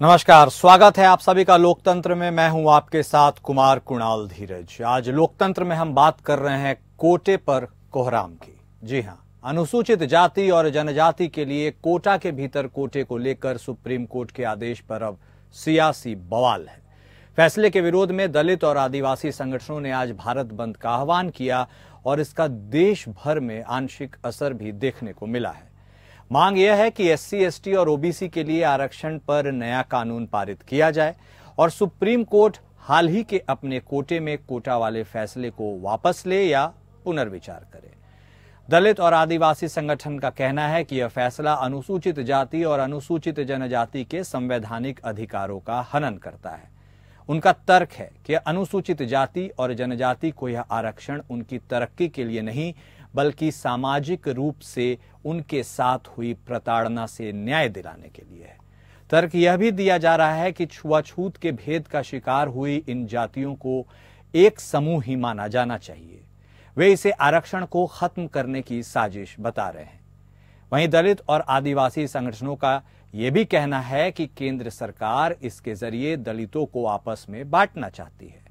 नमस्कार, स्वागत है आप सभी का लोकतंत्र में। मैं हूं आपके साथ कुमार कुणाल धीरज। आज लोकतंत्र में हम बात कर रहे हैं कोटे पर कोहराम की। जी हां, अनुसूचित जाति और जनजाति के लिए कोटा के भीतर कोटे को लेकर सुप्रीम कोर्ट के आदेश पर अब सियासी बवाल है। फैसले के विरोध में दलित और आदिवासी संगठनों ने आज भारत बंद का आह्वान किया और इसका देश भर में आंशिक असर भी देखने को मिला है। मांग यह है कि एससी, एसटी और ओबीसी के लिए आरक्षण पर नया कानून पारित किया जाए और सुप्रीम कोर्ट हाल ही के अपने कोटे में कोटा वाले फैसले को वापस ले या पुनर्विचार करे। दलित और आदिवासी संगठन का कहना है कि यह फैसला अनुसूचित जाति और अनुसूचित जनजाति के संवैधानिक अधिकारों का हनन करता है। उनका तर्क है कि अनुसूचित जाति और जनजाति को यह आरक्षण उनकी तरक्की के लिए नहीं बल्कि सामाजिक रूप से उनके साथ हुई प्रताड़ना से न्याय दिलाने के लिए है। तर्क यह भी दिया जा रहा है कि छुआछूत के भेद का शिकार हुई इन जातियों को एक समूह ही माना जाना चाहिए। वे इसे आरक्षण को खत्म करने की साजिश बता रहे हैं। वहीं दलित और आदिवासी संगठनों का यह भी कहना है कि केंद्र सरकार इसके जरिए दलितों को आपस में बांटना चाहती है।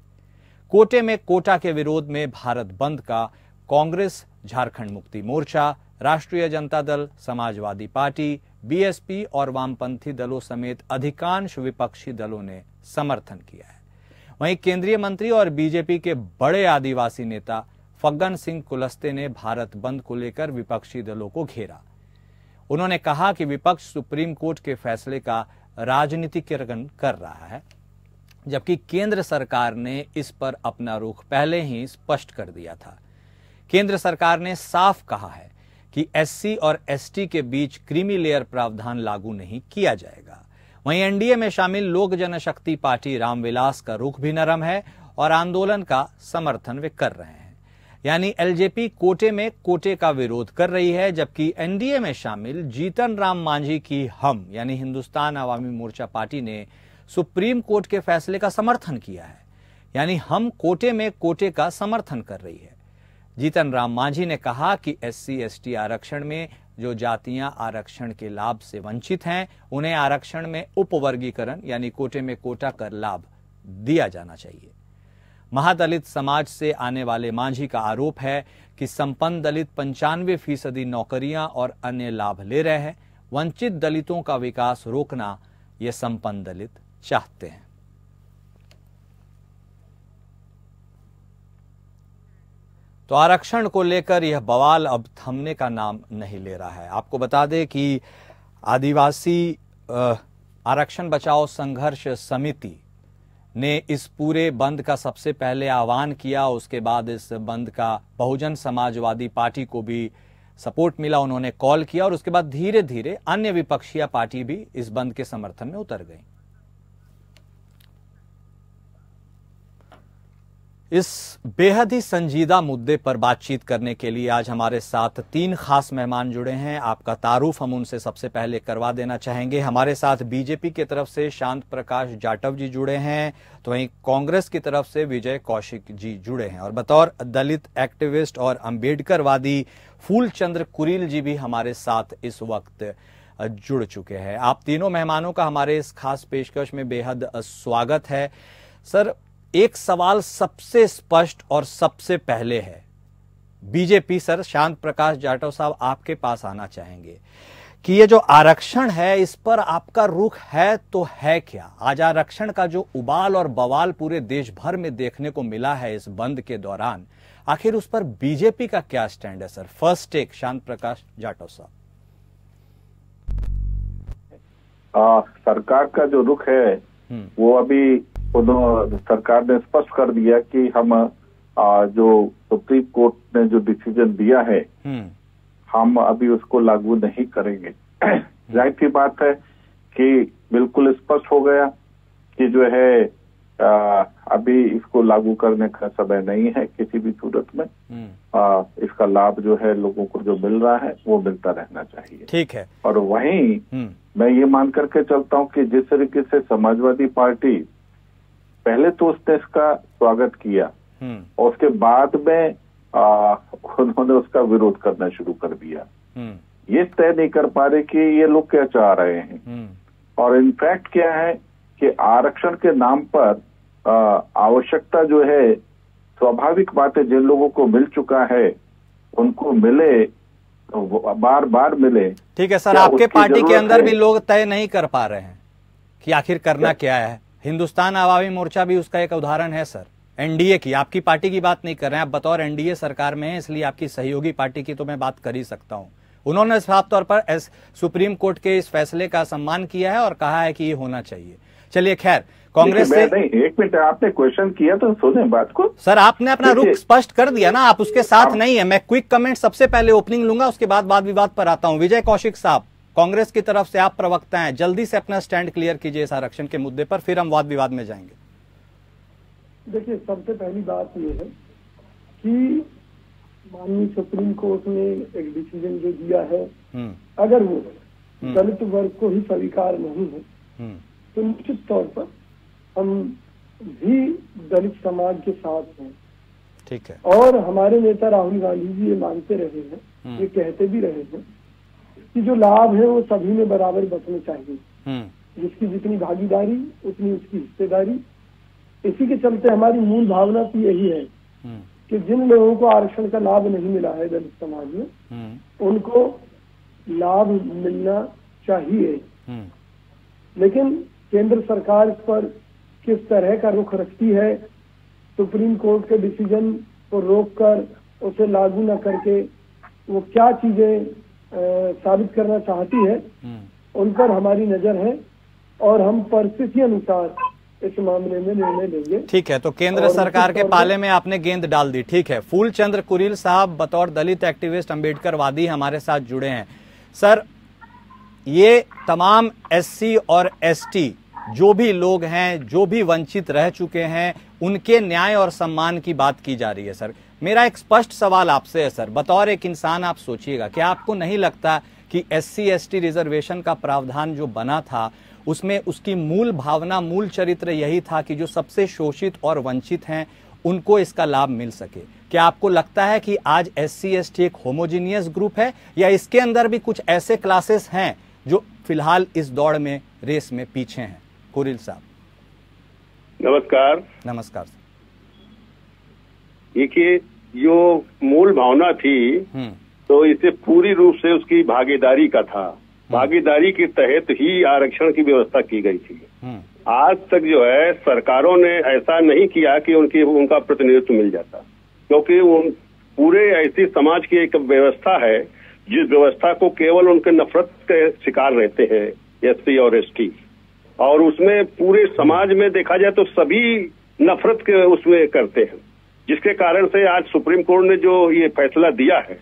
कोटे में कोटा के विरोध में भारत बंद का कांग्रेस, झारखंड मुक्ति मोर्चा, राष्ट्रीय जनता दल, समाजवादी पार्टी, बीएसपी और वामपंथी दलों समेत अधिकांश विपक्षी दलों ने समर्थन किया है। वहीं केंद्रीय मंत्री और बीजेपी के बड़े आदिवासी नेता फग्गन सिंह कुलस्ते ने भारत बंद को लेकर विपक्षी दलों को घेरा। उन्होंने कहा कि विपक्ष सुप्रीम कोर्ट के फैसले का राजनीतिकरण कर रहा है, जबकि केंद्र सरकार ने इस पर अपना रुख पहले ही स्पष्ट कर दिया था। केंद्र सरकार ने साफ कहा है कि एससी और एसटी के बीच क्रीमी लेयर प्रावधान लागू नहीं किया जाएगा। वहीं एनडीए में शामिल लोक जनशक्ति पार्टी रामविलास का रुख भी नरम है और आंदोलन का समर्थन वे कर रहे हैं। यानी एलजेपी कोटे में कोटे का विरोध कर रही है, जबकि एनडीए में शामिल जीतन राम मांझी की हम यानी हिंदुस्तान अवामी मोर्चा पार्टी ने सुप्रीम कोर्ट के फैसले का समर्थन किया है। यानी हम कोटे में कोटे का समर्थन कर रही है। जीतन राम मांझी ने कहा कि एससी, एसटी आरक्षण में जो जातियां आरक्षण के लाभ से वंचित हैं, उन्हें आरक्षण में उपवर्गीकरण यानी कोटे में कोटा कर लाभ दिया जाना चाहिए। महादलित समाज से आने वाले मांझी का आरोप है कि संपन्न दलित 95% नौकरियां और अन्य लाभ ले रहे हैं। वंचित दलितों का विकास रोकना ये संपन्न दलित चाहते हैं। तो आरक्षण को लेकर यह बवाल अब थमने का नाम नहीं ले रहा है। आपको बता दें कि आदिवासी आरक्षण बचाओ संघर्ष समिति ने इस पूरे बंद का सबसे पहले आह्वान किया। उसके बाद इस बंद का बहुजन समाजवादी पार्टी को भी सपोर्ट मिला, उन्होंने कॉल किया और उसके बाद धीरे धीरे अन्य विपक्षीय पार्टी भी इस बंद के समर्थन में उतर गई। इस बेहद ही संजीदा मुद्दे पर बातचीत करने के लिए आज हमारे साथ 3 खास मेहमान जुड़े हैं। आपका तारुफ हम उनसे सबसे पहले करवा देना चाहेंगे। हमारे साथ बीजेपी की तरफ से शांत प्रकाश जाटव जी जुड़े हैं, तो वहीं कांग्रेस की तरफ से विजय कौशिक जी जुड़े हैं और बतौर दलित एक्टिविस्ट और अम्बेडकरवादी फूलचंद्र कुरील जी भी हमारे साथ इस वक्त जुड़ चुके हैं। आप तीनों मेहमानों का हमारे इस खास पेशकश में बेहद स्वागत है। सर, एक सवाल सबसे स्पष्ट और सबसे पहले है, बीजेपी सर शांत प्रकाश जाटव साहब आपके पास आना चाहेंगे कि ये जो आरक्षण है इस पर आपका रुख है तो है क्या? आज आरक्षण का जो उबाल और बवाल पूरे देश भर में देखने को मिला है इस बंद के दौरान, आखिर उस पर बीजेपी का क्या स्टैंड है सर? फर्स्ट टेक शांत प्रकाश जाटव साहब। सरकार का जो रुख है वो अभी सरकार ने स्पष्ट कर दिया कि हम जो सुप्रीम कोर्ट ने जो डिसीजन दिया है हम अभी उसको लागू नहीं करेंगे। जाहिर सी बात है कि बिल्कुल स्पष्ट हो गया कि जो है अभी इसको लागू करने का समय नहीं है किसी भी सूरत में। इसका लाभ जो है लोगों को जो मिल रहा है वो मिलता रहना चाहिए। ठीक है। और वहीं मैं ये मान करके चलता हूँ कि जिस तरीके से समाजवादी पार्टी पहले तो उसने इसका स्वागत किया और उसके बाद में उन्होंने उसका विरोध करना शुरू कर दिया। ये तय नहीं कर पा रहे कि ये लोग क्या चाह रहे हैं। और इनफैक्ट क्या है कि आरक्षण के नाम पर आवश्यकता जो है, स्वाभाविक बात है, जिन लोगों को मिल चुका है उनको मिले, तो बार बार मिले। ठीक है सर, आपके पार्टी के अंदर भी लोग तय नहीं कर पा रहे हैं कि आखिर करना क्या है। हिंदुस्तान आवामी मोर्चा भी उसका एक उदाहरण है सर। एनडीए की, आपकी पार्टी की बात नहीं कर रहे हैं, आप बतौर एनडीए सरकार में हैं, इसलिए आपकी सहयोगी पार्टी की तो मैं बात कर ही सकता हूं। उन्होंने साफ तौर पर सुप्रीम कोर्ट के इस फैसले का सम्मान किया है और कहा है कि ये होना चाहिए। चलिए खैर, कांग्रेस से नहीं, एक मिनट, आपने क्वेश्चन किया तो सुने बात को। सर आपने अपना रुख स्पष्ट कर दिया ना, आप उसके साथ नहीं है। मैं क्विक कमेंट सबसे पहले ओपनिंग लूंगा, उसके बाद वाद विवाद पर आता हूं। विजय कौशिक साहब, कांग्रेस की तरफ से आप प्रवक्ता हैं, जल्दी से अपना स्टैंड क्लियर कीजिए इस आरक्षण के मुद्दे पर, फिर हम वाद विवाद में जाएंगे। देखिए, सबसे पहली बात यह है कि माननीय सुप्रीम कोर्ट ने एक डिसीजन जो दिया है, अगर वो दलित वर्ग को ही स्वीकार नहीं है तो निश्चित तौर पर हम भी दलित समाज के साथ हैं। ठीक है। और हमारे नेता राहुल गांधी जी ये मानते रहे हैं, ये कहते भी रहे हैं कि जो लाभ है वो सभी में बराबर बंटने चाहिए, जिसकी जितनी भागीदारी उतनी उसकी हिस्सेदारी। इसी के चलते हमारी मूल भावना तो यही है कि जिन लोगों को आरक्षण का लाभ नहीं मिला है दलित समाज में, उनको लाभ मिलना चाहिए। लेकिन केंद्र सरकार इस पर किस तरह का रुख रखती है, सुप्रीम कोर्ट के डिसीजन को रोककर उसे लागू न करके वो क्या चीजें साबित करना चाहती है, उन पर हमारी नजर है और हम परिस्थिति अनुसार इस मामले में निर्णय लेंगे। ठीक है, तो केंद्र सरकार के पाले में आपने गेंद डाल दी। ठीक है, फूलचंद्र कुरील साहब बतौर दलित एक्टिविस्ट, अम्बेडकरवादी हमारे साथ जुड़े हैं। सर, ये तमाम एससी और एसटी जो भी लोग हैं, जो भी वंचित रह चुके हैं, उनके न्याय और सम्मान की बात की जा रही है। सर, मेरा एक स्पष्ट सवाल आपसे है सर, बतौर एक इंसान आप सोचिएगा, क्या आपको नहीं लगता कि एससी एसटी रिजर्वेशन का प्रावधान जो बना था उसमें उसकी मूल भावना, मूल चरित्र यही था कि जो सबसे शोषित और वंचित हैं उनको इसका लाभ मिल सके? क्या आपको लगता है कि आज एससी एसटी एक होमोजीनियस ग्रुप है, या इसके अंदर भी कुछ ऐसे क्लासेस हैं जो फिलहाल इस दौड़ में, रेस में पीछे हैं? कुरील साहब नमस्कार। नमस्कार। देखिए, जो मूल भावना थी तो इसे पूरी रूप से उसकी भागीदारी का था। भागीदारी के तहत ही आरक्षण की व्यवस्था की गई थी। आज तक जो है सरकारों ने ऐसा नहीं किया कि उनका प्रतिनिधित्व मिल जाता, क्योंकि उन पूरे ऐसी समाज की एक व्यवस्था है जिस व्यवस्था को केवल उनके नफरत के शिकार रहते हैं एससी और एसटी, और उसमें पूरे समाज में देखा जाए तो सभी नफरत के उसमें करते हैं, जिसके कारण से आज सुप्रीम कोर्ट ने जो ये फैसला दिया है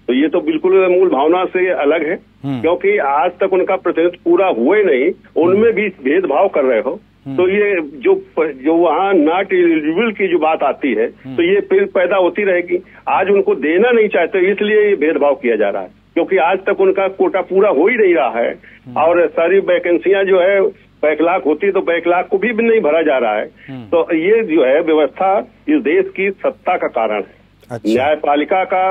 तो ये तो बिल्कुल मूल भावना से अलग है, क्योंकि आज तक उनका प्रतिनिधित्व पूरा हुआ ही नहीं, उनमें भी भेदभाव कर रहे हो। तो ये जो वहाँ नॉट एलिजिबल की जो बात आती है तो ये फिर पैदा होती रहेगी। आज उनको देना नहीं चाहते, इसलिए ये भेदभाव किया जा रहा है, क्योंकि आज तक उनका कोटा पूरा हो ही नहीं रहा है और सारी वैकेंसियां जो है बैकलॉग होती है तो बैकलॉग को भी नहीं भरा जा रहा है। तो ये जो है व्यवस्था इस देश की सत्ता का कारण है। अच्छा। न्यायपालिका का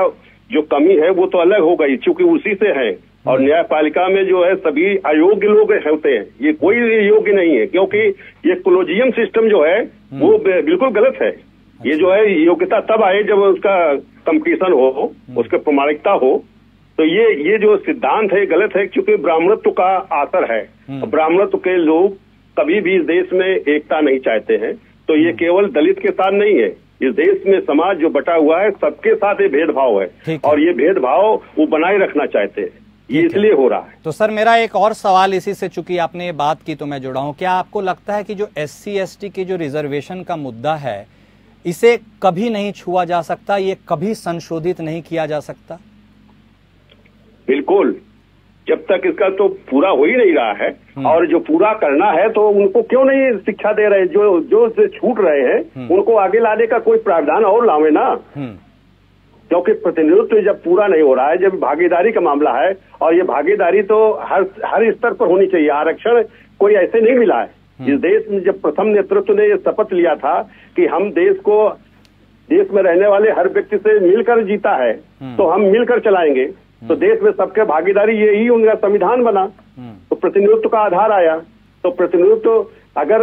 जो कमी है वो तो अलग हो गई, क्योंकि उसी से है, और न्यायपालिका में जो है सभी अयोग्य लोग होते हैं, ये कोई योग्य नहीं है, क्योंकि ये कोलोजियम सिस्टम जो है वो बिल्कुल गलत है। ये जो है योग्यता तब आए जब उसका कंपटीशन हो, उसके प्रामाणिकता हो। तो ये जो सिद्धांत है गलत है, क्योंकि ब्राह्मणत्व का आसर है। ब्राह्मणत्व के लोग कभी भी इस देश में एकता नहीं चाहते हैं। तो ये केवल दलित के साथ नहीं है, इस देश में समाज जो बटा हुआ है सबके साथ ये भेदभाव है, और ये भेदभाव वो बनाए रखना चाहते हैं, ये इसलिए हो रहा है। तो सर, मेरा एक और सवाल इसी से, चूंकि आपने ये बात की तो मैं जुड़ा हूं, क्या आपको लगता है कि जो एससी एसटी की जो रिजर्वेशन का मुद्दा है, इसे कभी नहीं छुआ जा सकता, ये कभी संशोधित नहीं किया जा सकता? बिल्कुल, जब तक इसका तो पूरा हो ही नहीं रहा है, और जो पूरा करना है तो उनको क्यों नहीं शिक्षा दे रहे, जो से छूट रहे हैं उनको आगे लाने का कोई प्रावधान और लावे ना। क्योंकि प्रतिनिधित्व जब पूरा नहीं हो रहा है, जब भागीदारी का मामला है, और ये भागीदारी तो हर स्तर पर होनी चाहिए। आरक्षण कोई ऐसे नहीं मिला है इस देश में। जब प्रथम नेतृत्व ने ये शपथ लिया था कि हम देश में रहने वाले हर व्यक्ति से मिलकर जीता है, तो हम मिलकर चलाएंगे, तो देश में सबके भागीदारी, यही उनका संविधान बना, तो प्रतिनिधित्व का आधार आया। तो प्रतिनिधित्व तो अगर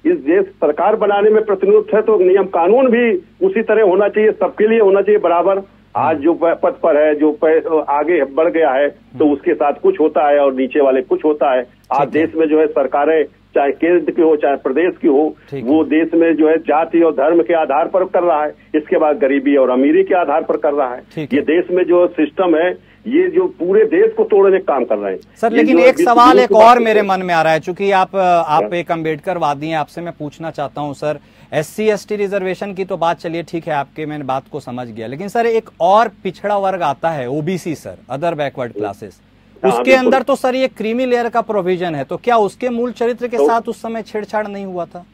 इस देश सरकार बनाने में प्रतिनिधित्व है तो नियम कानून भी उसी तरह होना चाहिए, सबके लिए होना चाहिए बराबर। आज जो पद पर है, जो आगे बढ़ गया है तो उसके साथ कुछ होता है और नीचे वाले कुछ होता है। आज देश में जो है सरकारें चाहे केंद्र की हो चाहे प्रदेश की हो, वो देश में जो है जाति और धर्म के आधार पर कर रहा है, इसके बाद गरीबी और अमीरी के आधार पर कर रहा है। ये देश में जो सिस्टम है ये जो पूरे देश को तोड़ने का काम कर रहे हैं सर। लेकिन एक सवाल एक और मेरे मन में आ रहा है, चूंकि आप एक अम्बेडकरवादी हैं, आपसे मैं पूछना चाहता हूं सर, SC ST रिजर्वेशन की तो बात चलिए ठीक है, आपके मैंने बात को समझ गया, लेकिन सर एक और पिछड़ा वर्ग आता है OBC sir, other backward classes, उसके अंदर तो सर ये क्रीमी लेयर का प्रोविजन है, तो क्या उसके मूल चरित्र के साथ उस समय छेड़छाड़ नहीं हुआ था?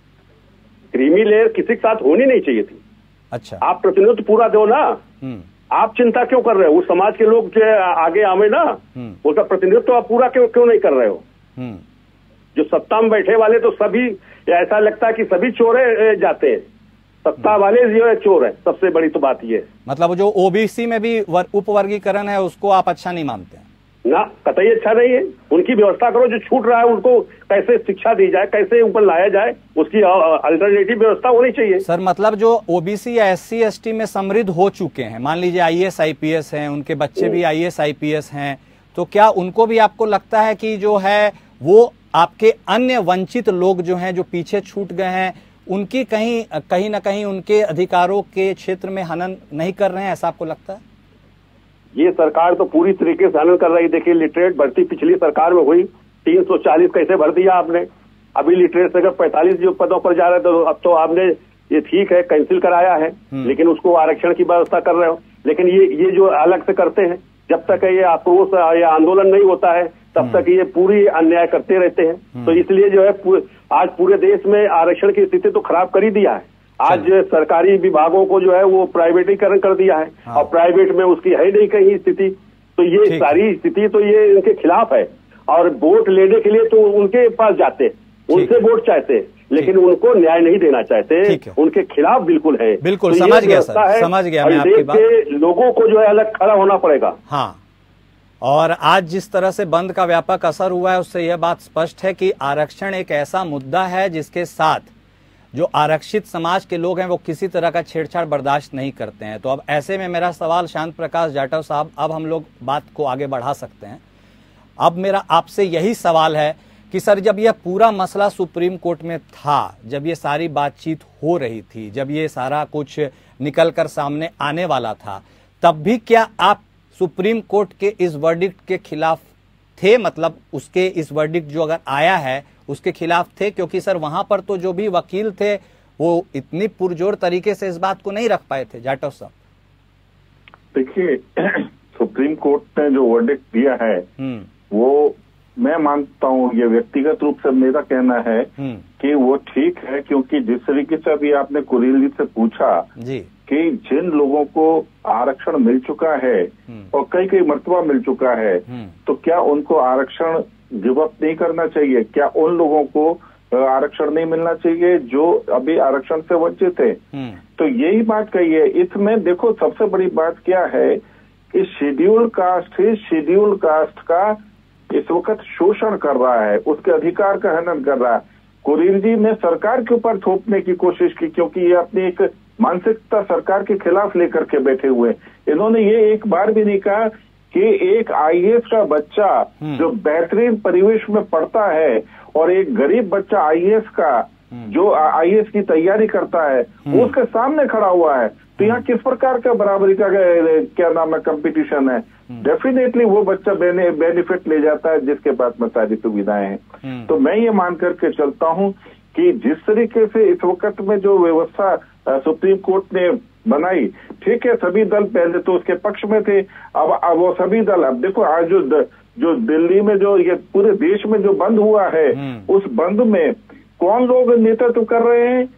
क्रीमी लेयर किसी के साथ होनी नहीं चाहिए थी। अच्छा, आप प्रतिनिधित्व पूरा दो ना, आप चिंता क्यों कर रहे हो? उस समाज के लोग जो आगे आवे ना, उसका प्रतिनिधित्व आप पूरा क्यों नहीं कर रहे हो? जो सत्ता में बैठे वाले तो सभी ऐसा लगता है कि सभी चोरे जाते हैं, सत्ता वाले जो है चोर है, सबसे बड़ी तो बात ये। मतलब जो OBC में भी उपवर्गीकरण है उसको आप अच्छा नहीं मानते हैं? ना, कतई अच्छा नहीं है। उनकी व्यवस्था करो, जो छूट रहा है उनको कैसे शिक्षा दी जाए, कैसे ऊपर लाया जाए, उसकी अल्टरनेटिव व्यवस्था होनी चाहिए। सर मतलब जो OBC या SC ST में समृद्ध हो चुके हैं, मान लीजिए IAS IPS हैं, उनके बच्चे भी IAS IPS हैं, तो क्या उनको भी आपको लगता है कि जो है वो आपके अन्य वंचित लोग जो हैं, जो पीछे छूट गए हैं, उनकी कहीं ना कहीं उनके अधिकारों के क्षेत्र में हनन नहीं कर रहे हैं, ऐसा आपको लगता है? ये सरकार तो पूरी तरीके से हनन कर रही है। देखिए लिटरेट भर्ती पिछली सरकार में हुई, 340 कैसे भर दिया आपने। अभी लिटरेट से अगर 45 जो पदों पर जा रहे थे, तो अब तो आपने ये ठीक है कैंसिल कराया है, लेकिन उसको आरक्षण की व्यवस्था कर रहे हो। लेकिन ये जो अलग से करते हैं, जब तक ये आक्रोश या आंदोलन नहीं होता है तब तक ये पूरी अन्याय करते रहते हैं। तो इसलिए जो है आज पूरे देश में आरक्षण की स्थिति तो खराब कर ही दिया है। आज सरकारी विभागों को जो है वो प्राइवेटीकरण कर दिया है, और प्राइवेट में उसकी है नहीं कहीं स्थिति। तो ये सारी स्थिति तो ये इनके खिलाफ है, और वोट लेने के लिए तो उनके पास जाते हैं, उनसे वोट चाहते हैं, लेकिन उनको न्याय नहीं देना चाहते, उनके खिलाफ बिल्कुल है। बिल्कुल तो समझ गया सर, समझ गया मैं आपकी बात। लोगों को जो है अलग खड़ा होना पड़ेगा। हाँ, और आज जिस तरह से बंद का व्यापक असर हुआ है उससे यह बात स्पष्ट है कि आरक्षण एक ऐसा मुद्दा है जिसके साथ जो आरक्षित समाज के लोग हैं वो किसी तरह का छेड़छाड़ बर्दाश्त नहीं करते हैं। तो अब ऐसे में मेरा सवाल शांत प्रकाश जाटव साहब, अब हम लोग बात को आगे बढ़ा सकते हैं। अब मेरा आपसे यही सवाल है कि सर जब यह पूरा मसला सुप्रीम कोर्ट में था, जब ये सारी बातचीत हो रही थी, जब ये सारा कुछ निकल कर सामने आने वाला था, तब भी क्या आप सुप्रीम कोर्ट के इस वर्डिक्ट के खिलाफ थे? मतलब उसके इस वर्डिक्ट जो अगर आया है उसके खिलाफ थे? क्योंकि सर वहां पर तो जो भी वकील थे वो इतनी पुरजोर तरीके से इस बात को नहीं रख पाए थे। जाटव साहब देखिए, सुप्रीम कोर्ट ने जो वर्डिक्ट दिया है वो मैं मानता हूँ, ये व्यक्तिगत रूप से मेरा कहना है कि वो ठीक है, क्योंकि जिस तरीके से अभी आपने कुरील जी से पूछा जी कि जिन लोगों को आरक्षण मिल चुका है और कई मर्तबा मिल चुका है, तो क्या उनको आरक्षण गिव अप नहीं करना चाहिए? क्या उन लोगों को आरक्षण नहीं मिलना चाहिए जो अभी आरक्षण से वंचित है? तो यही बात कही है। इसमें देखो सबसे बड़ी बात क्या है कि शेड्यूल कास्ट का इस वक्त शोषण कर रहा है, उसके अधिकार का हनन कर रहा है। कुरील जी ने सरकार के ऊपर थोपने की कोशिश की, क्योंकि ये अपनी एक मानसिकता सरकार के खिलाफ लेकर के बैठे हुए। इन्होंने ये एक बार भी नहीं कहा कि एक IAS का बच्चा जो बेहतरीन परिवेश में पढ़ता है और एक गरीब बच्चा IAS का जो IAS की तैयारी करता है वो उसके सामने खड़ा हुआ है, तो यहाँ किस प्रकार का बराबरी का क्या नाम है कंपटीशन है? डेफिनेटली वो बच्चा बेनिफिट ले जाता है जिसके पास में सारी सुविधाएं हैं। तो मैं ये मान करके चलता हूँ कि जिस तरीके से इस वक्त में जो व्यवस्था सुप्रीम कोर्ट ने बनाई, ठीक है, सभी दल पहले तो उसके पक्ष में थे, अब वो सभी दल, अब देखो आज जो दिल्ली में जो ये पूरे देश में जो बंद हुआ है, उस बंद में कौन लोग नेतृत्व कर रहे हैं?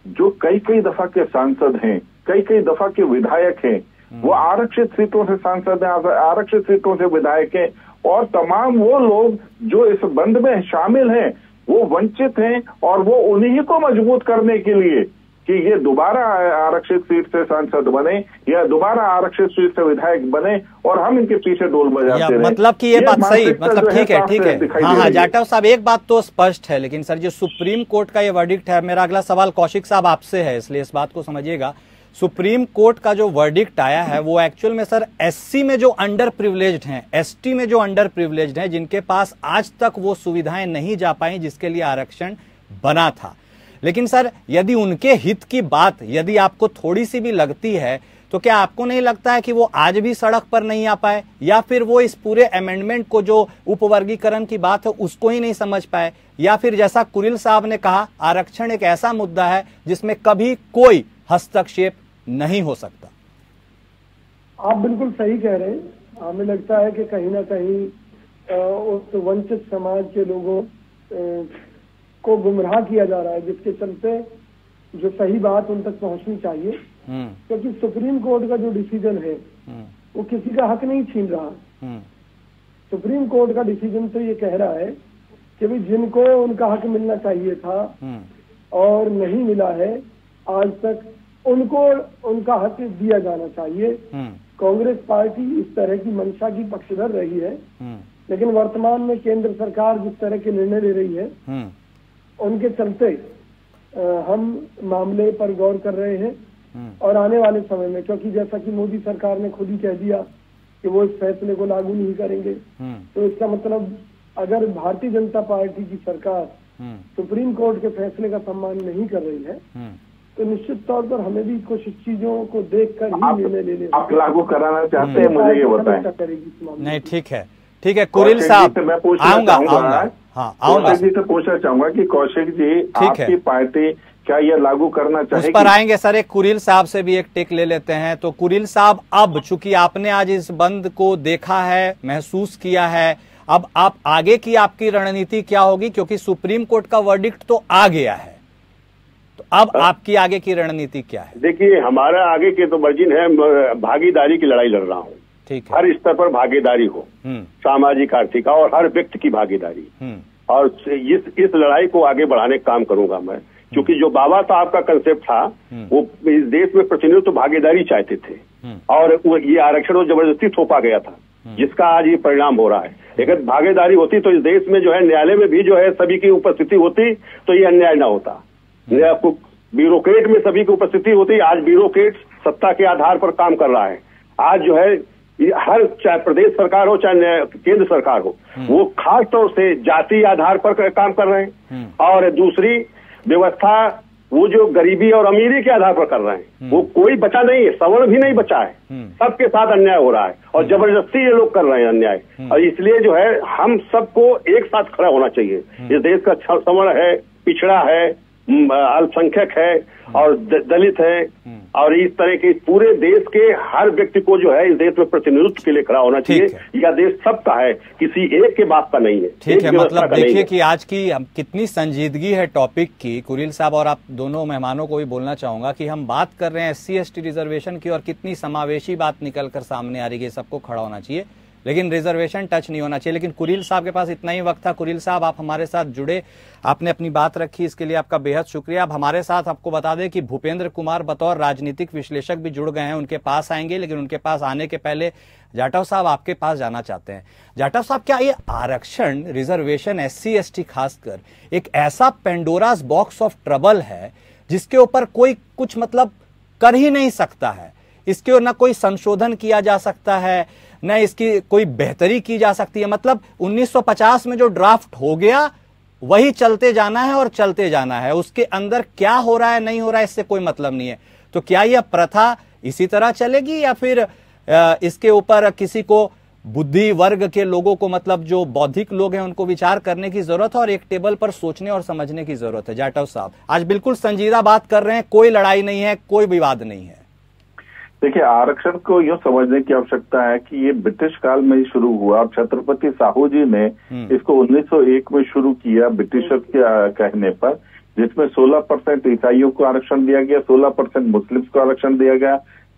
जो कई दफा के सांसद हैं, कई दफा के विधायक हैं, वो आरक्षित सीटों से सांसद हैं, आरक्षित सीटों से विधायक हैं, और तमाम वो लोग जो इस बंद में शामिल हैं वो वंचित हैं, और वो उन्हीं को मजबूत करने के लिए कि ये दोबारा आरक्षित सीट से सांसद बने या दोबारा आरक्षित सीट से विधायक बने और हम इनके पीछे डोल बजाते रहे। मतलब कि ये बात सही, मतलब ठीक है। हाँ, जाटव साहब एक बात तो स्पष्ट है, लेकिन सर जो सुप्रीम कोर्ट का ये वर्डिक्ट है, मेरा अगला सवाल कौशिक साहब आपसे है, इसलिए इस बात को समझिएगा। सुप्रीम कोर्ट का जो वर्डिक्ट आया है वो एक्चुअल में सर एससी में जो अंडर प्रिविलेज्ड हैं, एसटी में जो अंडर प्रिविलेज्ड हैं, जिनके पास आज तक वो सुविधाएं नहीं जा पाई जिसके लिए आरक्षण बना था। लेकिन सर यदि उनके हित की बात यदि आपको थोड़ी सी भी लगती है तो क्या आपको नहीं लगता है कि वो आज भी सड़क पर नहीं आ पाए, या फिर वो इस पूरे अमेंडमेंट को जो उपवर्गीकरण की बात है उसको ही नहीं समझ पाए, या फिर जैसा कुरिल साहब ने कहा आरक्षण एक ऐसा मुद्दा है जिसमें कभी कोई हस्तक्षेप नहीं हो सकता? आप बिल्कुल सही कह रहे हैं। हमें लगता है कि कहीं ना कहीं उस वंचित समाज के लोगों को गुमराह किया जा रहा है, जिसके चलते जो सही बात उन तक पहुंचनी चाहिए, क्योंकि सुप्रीम कोर्ट का जो डिसीजन है वो किसी का हक नहीं छीन रहा। सुप्रीम कोर्ट का डिसीजन तो ये कह रहा है कि भाई जिनको उनका हक मिलना चाहिए था और नहीं मिला है आज तक, उनको उनका हक दिया जाना चाहिए। कांग्रेस पार्टी इस तरह की मंशा की पक्षधर रही है, लेकिन वर्तमान में केंद्र सरकार जिस तरह के निर्णय ले रही है उनके चलते हम मामले पर गौर कर रहे हैं। और आने वाले समय में, क्योंकि जैसा कि मोदी सरकार ने खुद ही कह दिया कि वो इस फैसले को लागू नहीं करेंगे, तो इसका मतलब अगर भारतीय जनता पार्टी की सरकार सुप्रीम कोर्ट के फैसले का सम्मान नहीं कर रही है तो निश्चित तौर पर हमें भी कुछ चीजों को देखकर ही निर्णय लेने। आप लागू कराना चाहते हैं, मुझे ये बताएं। नहीं, ठीक है, ठीक है कुरिल साहब, मैं आऊंगा। हाँ, आऊंगा जी से पूछना चाहूंगा कि कौशिक जी आपकी पार्टी क्या यह लागू करना चाहेगी? उस पर आएंगे सर। एक कुरिल साहब से भी एक टिक ले लेते हैं। तो कुरिल साहब, अब चूंकि आपने आज इस बंद को देखा है, महसूस किया है, अब आप आगे की आपकी रणनीति क्या होगी? क्योंकि सुप्रीम कोर्ट का वर्डिक्ट तो आ गया है, तो अब आपकी आगे की रणनीति क्या है? देखिए, हमारा आगे के तो मार्जिन है, भागीदारी की लड़ाई लड़ रहा हूँ। ठीक है, हर स्तर पर भागीदारी हो, सामाजिक, आर्थिक और हर व्यक्ति की भागीदारी, और इस लड़ाई को आगे बढ़ाने का काम करूंगा मैं। क्योंकि जो बाबा साहब का कंसेप्ट था वो इस देश में प्रतिनिधित्व भागीदारी चाहते थे, और ये आरक्षण वो जबरदस्ती थोपा गया था, जिसका आज ये परिणाम हो रहा है। अगर भागीदारी होती तो इस देश में जो है न्यायालय में भी जो है सभी की उपस्थिति होती तो ये अन्याय ना होता। ब्यूरोक्रेट में सभी की उपस्थिति होती। आज ब्यूरोक्रेट सत्ता के आधार पर काम कर रहा है। आज जो है हर, चाहे प्रदेश सरकार हो चाहे केंद्र सरकार हो, वो खास तौर से जाति आधार पर काम कर रहे हैं। और दूसरी व्यवस्था वो जो गरीबी और अमीरी के आधार पर कर रहे हैं, वो कोई बचा नहीं है, सवर्ण भी नहीं बचा है, सबके साथ अन्याय हो रहा है और जबरदस्ती ये लोग कर रहे हैं अन्याय। और इसलिए जो है हम सबको एक साथ खड़ा होना चाहिए। इस देश का सवर्ण है, पिछड़ा है, अल्पसंख्यक है और दलित है, और इस तरह के पूरे देश के हर व्यक्ति को जो है इस देश में प्रतिनिधित्व के लिए खड़ा होना चाहिए। यह देश सबका है, किसी एक के बाप का नहीं है। ठीक है, मतलब देखिए कि आज की कितनी संजीदगी है टॉपिक की। कुरिल साहब और आप दोनों मेहमानों को भी बोलना चाहूंगा कि हम बात कर रहे हैं SC/ST रिजर्वेशन की, और कितनी समावेशी बात निकलकर सामने आ रही है। सबको खड़ा होना चाहिए, लेकिन रिजर्वेशन टच नहीं होना चाहिए। लेकिन कुरिल साहब के पास इतना ही वक्त था। कुरिल साहब, आप हमारे साथ जुड़े, आपने अपनी बात रखी, इसके लिए आपका बेहद शुक्रिया। अब हमारे साथ आपको बता दें कि भूपेंद्र कुमार बतौर राजनीतिक विश्लेषक भी जुड़ गए हैं, उनके पास आएंगे। लेकिन उनके पास आने के पहले जाटव साहब आपके पास जाना चाहते हैं। जाटव साहब, क्या ये आरक्षण, रिजर्वेशन, SC/ST खासकर एक ऐसा पेंडोरास बॉक्स ऑफ ट्रबल है जिसके ऊपर कोई कुछ मतलब कर ही नहीं सकता है? इसके न कोई संशोधन किया जा सकता है, न इसकी कोई बेहतरी की जा सकती है। मतलब 1950 में जो ड्राफ्ट हो गया वही चलते जाना है और चलते जाना है। उसके अंदर क्या हो रहा है, नहीं हो रहा है, इससे कोई मतलब नहीं है। तो क्या यह प्रथा इसी तरह चलेगी, या फिर इसके ऊपर किसी को, बुद्धि वर्ग के लोगों को, मतलब जो बौद्धिक लोग हैं, उनको विचार करने की जरूरत है और एक टेबल पर सोचने और समझने की जरूरत है? जाटव साहब, आज बिल्कुल संजीदा बात कर रहे हैं, कोई लड़ाई नहीं है, कोई विवाद नहीं है। देखिए, आरक्षण को यूँ समझने की आवश्यकता है कि ये ब्रिटिश काल में ही शुरू हुआ और छत्रपति साहू जी ने इसको 1901 में शुरू किया ब्रिटिशर्स के कहने पर, जिसमें 16% ईसाइयों को आरक्षण दिया गया, 16% मुस्लिम्स को आरक्षण दिया गया,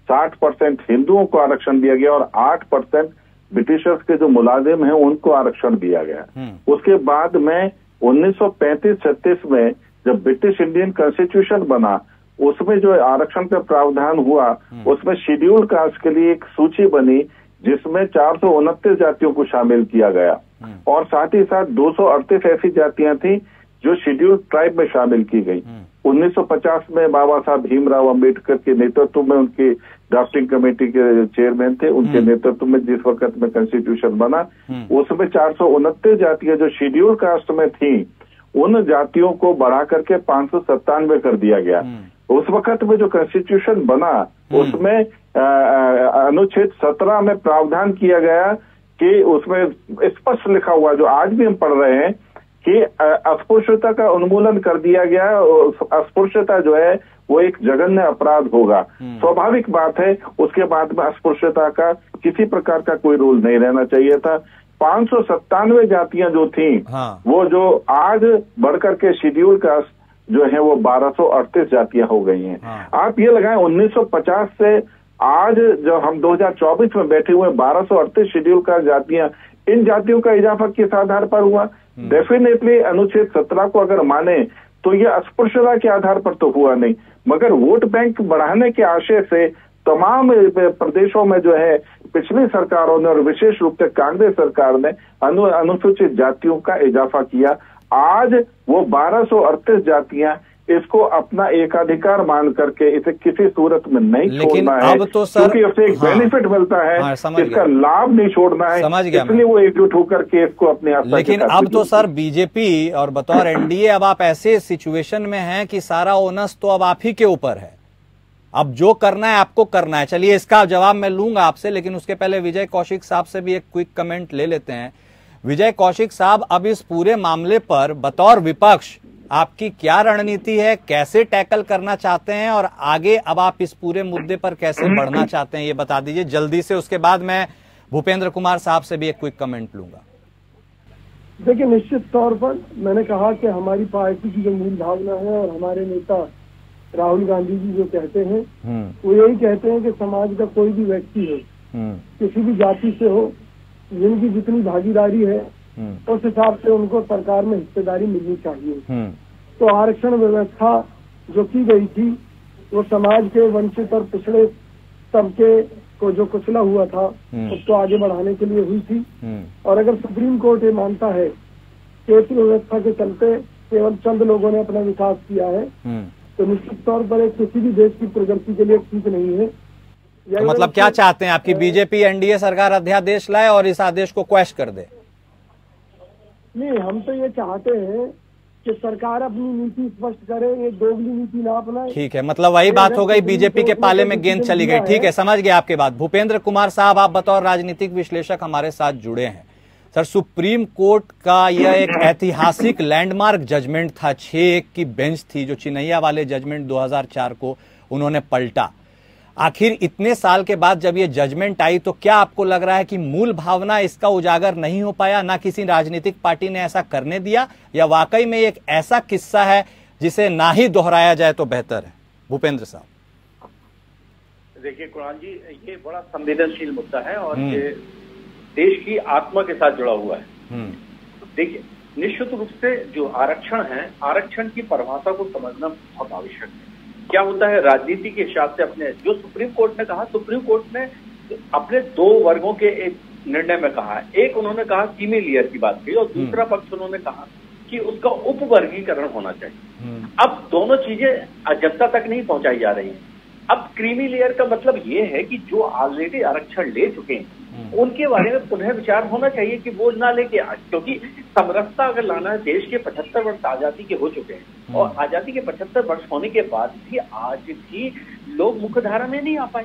60% हिंदुओं को आरक्षण दिया गया और 8% ब्रिटिशर्स के जो मुलाजिम हैं उनको आरक्षण दिया गया। उसके बाद में 1935-36 में जब ब्रिटिश इंडियन कॉन्स्टिट्यूशन बना उसमें जो आरक्षण का प्रावधान हुआ उसमें शेड्यूल कास्ट के लिए एक सूची बनी जिसमें 429 जातियों को शामिल किया गया और साथ ही साथ 238 ऐसी जातियां थी जो शेड्यूल ट्राइब में शामिल की गई। 1950 में बाबा साहब भीमराव अंबेडकर के नेतृत्व में, उनकी ड्राफ्टिंग कमेटी के चेयरमैन थे, उनके नेतृत्व में जिस वक्त में कॉन्स्टिट्यूशन बना उसमें 429 जातियां जो शेड्यूल कास्ट में थी उन जातियों को बढ़ा करके 597 कर दिया गया। उस वक्त में जो कॉन्स्टिट्यूशन बना उसमें अनुच्छेद 17 में प्रावधान किया गया कि उसमें स्पष्ट लिखा हुआ जो आज भी हम पढ़ रहे हैं कि अस्पृश्यता का उन्मूलन कर दिया गया। अस्पृश्यता जो है वो एक जघन्य अपराध होगा। स्वाभाविक बात है उसके बाद में अस्पृश्यता का किसी प्रकार का कोई रूल नहीं रहना चाहिए था। 597 जातियां जो थी वो जो आज बढ़कर के शेड्यूल कास्ट जो है वो 1238 जातियां हो गई हैं। आप ये लगाएं 1950 से आज जो हम 2024 में बैठे हुए 1238 शेड्यूल कास्ट जातियां, इन जातियों का इजाफा किस आधार पर हुआ? डेफिनेटली अनुच्छेद 17 को अगर माने तो ये अस्पृश्यता के आधार पर तो हुआ नहीं, मगर वोट बैंक बढ़ाने के आशय से तमाम प्रदेशों में जो है पिछली सरकारों ने और विशेष रूप से कांग्रेस सरकार ने अनुसूचित जातियों का इजाफा किया। आज वो 1238 जातियां इसको अपना एकाधिकार मान करके इसे किसी सूरत में नहीं छोड़ना है, अब तो सर क्योंकि उससे एक बेनिफिट मिलता है, इसका लाभ नहीं छोड़ना है, इसलिए वो एकजुट होकर के इसको अपने आप। लेकिन अब तो सर बीजेपी और बतौर एनडीए अब आप ऐसे सिचुएशन में हैं कि सारा ओनस तो अब आप ही के ऊपर है, अब जो करना है आपको करना है। चलिए इसका जवाब मैं लूंगा आपसे, लेकिन उसके पहले विजय कौशिक साहब से भी एक क्विक कमेंट ले लेते हैं। विजय कौशिक साहब, अब इस पूरे मामले पर बतौर विपक्ष आपकी क्या रणनीति है, कैसे टैकल करना चाहते हैं और आगे अब आप इस पूरे मुद्दे पर कैसे बढ़ना चाहते हैं ये बता दीजिए जल्दी से। उसके बाद मैं भूपेंद्र कुमार साहब से भी एक क्विक कमेंट लूंगा। देखिए, निश्चित तौर पर मैंने कहा कि हमारी पार्टी की जो मूल भावना है और हमारे नेता राहुल गांधी जी जो कहते हैं वो यही कहते हैं कि समाज का कोई भी व्यक्ति हो, किसी भी जाति से हो, जिनकी जितनी भागीदारी है उस हिसाब से उनको सरकार में हिस्सेदारी मिलनी चाहिए। तो आरक्षण व्यवस्था जो की गई थी वो समाज के वंचित और पिछड़े तबके को जो कुचला हुआ था उसको आगे बढ़ाने के लिए हुई थी। और अगर सुप्रीम कोर्ट ये मानता है कि इस व्यवस्था के चलते केवल चंद लोगों ने अपना विकास किया है तो निश्चित तौर पर किसी भी देश की प्रगति के लिए ठीक नहीं है। तो मतलब क्या चाहते हैं आपकी बीजेपी एनडीए सरकार अध्यादेश लाए और इस आदेश को क्वैश कर दे? नहीं, हम तो ये चाहते हैं कि सरकार अपनी नीति स्पष्ट करे, ये दोगली नीति ना अपनाए। ठीक है, मतलब वही बात हो गई, बीजेपी के पाले में गेंद चली गई। ठीक है, समझ गए आपके बात। भूपेंद्र कुमार साहब, आप बतौर राजनीतिक विश्लेषक हमारे साथ जुड़े हैं। सर, सुप्रीम कोर्ट का यह एक ऐतिहासिक लैंडमार्क जजमेंट था, 6-1 की बेंच थी जो चिन्हैया वाले जजमेंट 2004 को उन्होंने पलटा। आखिर इतने साल के बाद जब ये जजमेंट आई तो क्या आपको लग रहा है कि मूल भावना इसका उजागर नहीं हो पाया, ना किसी राजनीतिक पार्टी ने ऐसा करने दिया, या वाकई में एक ऐसा किस्सा है जिसे ना ही दोहराया जाए तो बेहतर है? भूपेंद्र साहब। देखिए कुणाल जी, ये बड़ा संवेदनशील मुद्दा है और ये देश की आत्मा के साथ जुड़ा हुआ है। देखिए, निश्चित रूप से जो आरक्षण है, आरक्षण की परिभाषा को समझना बहुत आवश्यक है। क्या होता है राजनीति के हिसाब से अपने जो सुप्रीम कोर्ट ने कहा, सुप्रीम कोर्ट ने अपने 2 वर्गों के एक निर्णय में कहा, एक उन्होंने कहा क्रीमी लेयर की बात की और दूसरा पक्ष उन्होंने कहा कि उसका उपवर्गीकरण होना चाहिए। अब दोनों चीजें जनता तक नहीं पहुंचाई जा रही हैं। अब क्रीमी लेयर का मतलब ये है कि जो ऑलरेडी आरक्षण ले चुके हैं उनके बारे में पुनः विचार होना चाहिए कि वो ना लेके, क्योंकि समरसता अगर लाना है, देश के 75 वर्ष आजादी के हो चुके हैं और आजादी के 75 वर्ष होने के बाद भी आज भी लोग मुख्यधारा में नहीं आ पाए।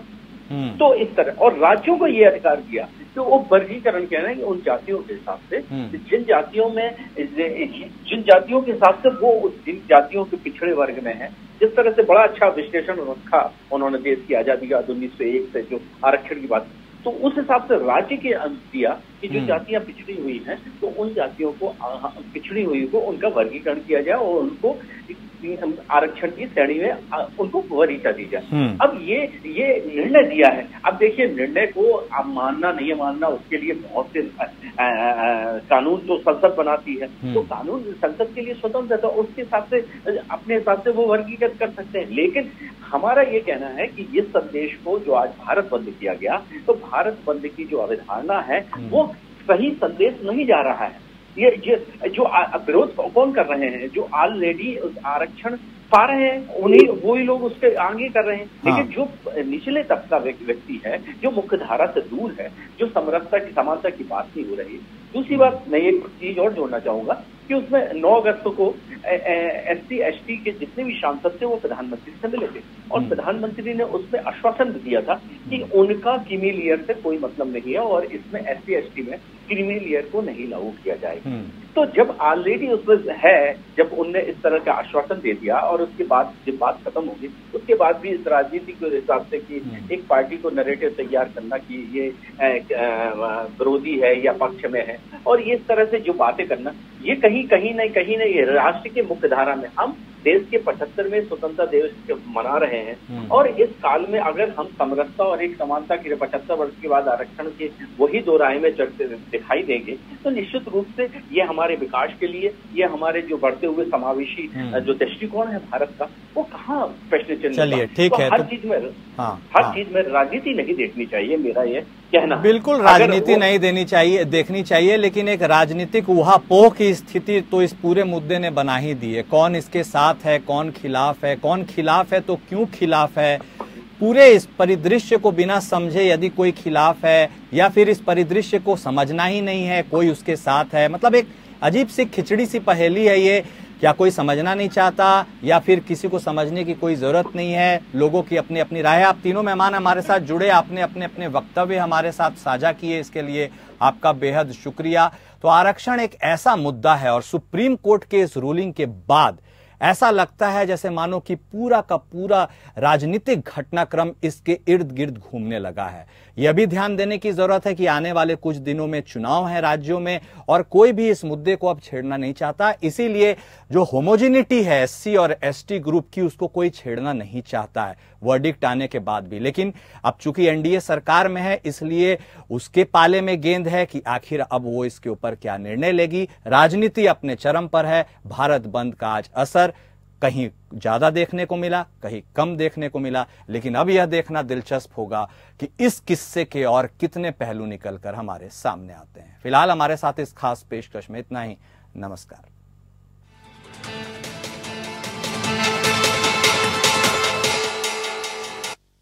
तो इस तरह, और राज्यों को ये अधिकार दिया तो वो वर्गीकरण कह रहे हैं उन जातियों के हिसाब से, जिन जातियों में जिन जातियों के हिसाब से वो जिन जातियों के पिछड़े वर्ग में है, जिस तरह से बड़ा अच्छा विश्लेषण रखा उन्होंने देश की आजादी का 1901 से जो आरक्षण की बात, तो उस हिसाब से राज्य के दिया कि जो जातियां पिछड़ी हुई हैं तो उन जातियों को, पिछड़ी हुई को उनका वर्गीकरण किया जाए और उनको आरक्षण की श्रेणी में उनको वरीयता दी जाए। अब ये निर्णय दिया है। अब देखिए, निर्णय को अब मानना नहीं मानना उसके लिए बहुत से कानून तो संसद बनाती है, तो कानून संसद के लिए स्वतंत्र है, तो उसके हिसाब से अपने हिसाब से वो वर्गीकृत कर सकते हैं। लेकिन हमारा ये कहना है कि इस संदेश को जो आज भारत बंद किया गया, तो भारत बंद की जो अवधारणा है वो सही संदेश नहीं जा रहा है। ये जो विरोध कौन कर रहे हैं, जो ऑलरेडी आरक्षण पा रहे हैं उन्हीं वही लोग उसके आगे कर रहे हैं। लेकिन जो निचले तबका व्यक्ति है, जो मुख्य धारा से दूर है, जो समरसता की समानता की बात नहीं हो रही। दूसरी बात, मैं एक चीज और जोड़ना चाहूंगा कि उसमें 9 अगस्त को SC ST के जितने भी सांसद थे वो प्रधानमंत्री से मिले थे और प्रधानमंत्री ने उसमें आश्वासन दिया था कि उनका क्रीमी लेयर से कोई मतलब नहीं है और इसमें SC ST में क्रीमी लेयर को नहीं लागू किया जाएगा। तो जब ऑलरेडी उसमें है, जब उनने इस तरह का आश्वासन दे दिया और उसके बाद जब बात खत्म होगी, उसके बाद भी इस राजनीति के हिसाब से कि एक पार्टी को नैरेटिव तैयार करना कि ये विरोधी है या पक्ष में है और ये इस तरह से जो बातें करना, ये कहीं नहीं राष्ट्र के मुख्य धारा में हम देश के 75वें स्वतंत्रता दिवस मना रहे हैं और इस काल में अगर हम समरसता और एक समानता के 75 वर्ष के बाद आरक्षण के वही दो राह में चढ़ते दिखाई देंगे, तो निश्चित रूप से ये हमारे विकास के लिए, ये हमारे जो बढ़ते हुए समावेशी जो दृष्टिकोण है भारत का, वो कहाँ प्रश्न चिन्ह। चलिए, ठीक है। हर चीज में हर चीज में राजनीति नहीं देखनी चाहिए, मेरा ये कहना। बिल्कुल राजनीति नहीं देखनी चाहिए, लेकिन एक राजनीतिक ऊहापोह की स्थिति तो इस पूरे मुद्दे ने बना ही दी है। कौन इसके साथ है, कौन खिलाफ है, कौन खिलाफ है तो क्यों खिलाफ है, पूरे इस परिदृश्य को बिना समझे यदि कोई खिलाफ है या फिर इस परिदृश्य को समझना ही नहीं है कोई उसके साथ है, मतलब एक अजीब सी खिचड़ी सी पहेली है ये। क्या कोई समझना नहीं चाहता या फिर किसी को समझने की कोई जरूरत नहीं है, लोगों की अपनी अपनी राय है। आप तीनों मेहमान हमारे साथ जुड़े, आपने अपने अपने वक्तव्य हमारे साथ साझा किए, इसके लिए आपका बेहद शुक्रिया। तो आरक्षण एक ऐसा मुद्दा है और सुप्रीम कोर्ट के इस रूलिंग के बाद ऐसा लगता है जैसे मानो कि पूरा का पूरा राजनीतिक घटनाक्रम इसके इर्द गिर्द घूमने लगा है। यह भी ध्यान देने की जरूरत है कि आने वाले कुछ दिनों में चुनाव है राज्यों में और कोई भी इस मुद्दे को अब छेड़ना नहीं चाहता, इसीलिए जो होमोजेनिटी है SC और ST ग्रुप की उसको कोई छेड़ना नहीं चाहता है वर्डिक्ट आने के बाद भी। लेकिन अब चूंकि NDA सरकार में है, इसलिए उसके पाले में गेंद है कि आखिर अब वो इसके ऊपर क्या निर्णय लेगी। राजनीति अपने चरम पर है। भारत बंद का आज असर कहीं ज्यादा देखने को मिला, कहीं कम देखने को मिला, लेकिन अब यह देखना दिलचस्प होगा कि इस किस्से के और कितने पहलू निकलकर हमारे सामने आते हैं। फिलहाल हमारे साथ इस खास पेशकश में इतना ही। नमस्कार।